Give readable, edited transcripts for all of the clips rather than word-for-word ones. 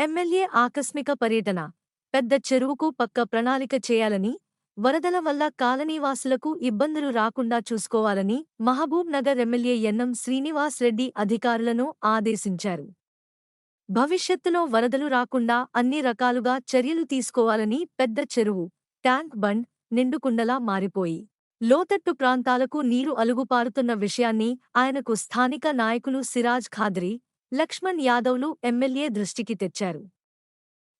MLA ఆకస్మిక పర్యటన. పెద్ద చెరువుకు పక్క ప్రణాళిక చేయాలని, వరదల వల్ల కాలనీవాసులకు ఇబ్బందులు రాకుండా చూసుకోవాలని మహబూబ్ నగర్ ఎమ్మెల్యే యన్నం శ్రీనివాస్ రెడ్డి అధికారులను ఆదేశించారు. భవిష్యత్తులో వరదలు రాకుండా అన్ని రకాలుగా చర్యలు తీసుకోవాలని పెద్ద చెరువు, ట్యాంక్ బండ్ నిండుకుండలా మారిపోయి లోతట్టు ప్రాంతాలకు నీరు అలుగుపారుతున్న విషయాన్ని ఆయనకు స్థానిక నాయకులు సిరాజ్ ఖాద్రీ, లక్ష్మణ్ యాదవ్లు ఎమ్మెల్యే దృష్టికి తెచ్చారు.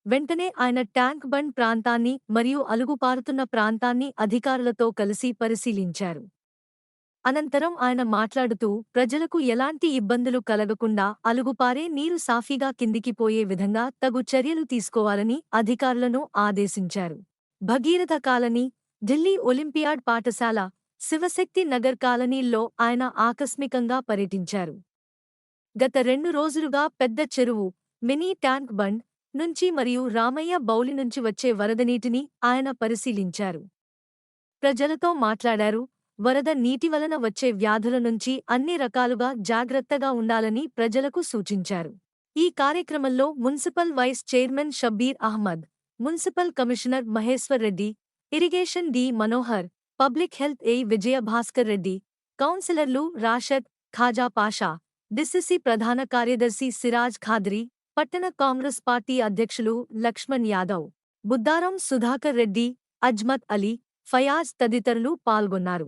వెంటనే ఆయన ట్యాంక్ బండ్ ప్రాంతాన్ని మరియు అలుగుపారుతున్న ప్రాంతాన్ని అధికారులతో కలిసి పరిశీలించారు. అనంతరం ఆయన మాట్లాడుతూ ప్రజలకు ఎలాంటి ఇబ్బందులు కలగకుండా అలుగుపారే నీరు సాఫీగా కిందికి పోయే విధంగా తగు చర్యలు తీసుకోవాలని అధికారులను ఆదేశించారు. భగీరథ కాలనీ, ఢిల్లీ ఒలింపియాడ్ పాఠశాల, శివశక్తి నగర్ కాలనీల్లో ఆయన ఆకస్మికంగా పర్యటించారు. గత 2 రోజులుగా పెద్ద చెరువు, మినీ ట్యాంక్ బండ్ నుంచి మరియు రామయ్య బౌలి నుంచి వచ్చే వరదనీటిని ఆయన పరిశీలించారు. ప్రజలతో మాట్లాడారు. వరద నీటి వలన వచ్చే వ్యాధుల నుంచి అన్ని రకాలుగా జాగ్రత్తగా ఉండాలని ప్రజలకు సూచించారు. ఈ కార్యక్రమంలో municipal vice chairman Shabbir Ahmed, municipal commissioner Maheshwar Reddy, irrigation D Manohar, public health A Vijayabhaskar Reddy, కౌన్సిలర్లు రాషద్, ఖాజా పాషా, డిసిసి ప్రధాన కార్యదర్శి సిరాజ్ ఖాద్రీ, పట్టణ కాంగ్రెస్ పార్టీ అధ్యక్షులు లక్ష్మణ్ యాదవ్, బుద్దారం సుధాకర్ రెడ్డి, అజ్మత్ అలీ, ఫయాజ్ తదితరులు పాల్గొన్నారు.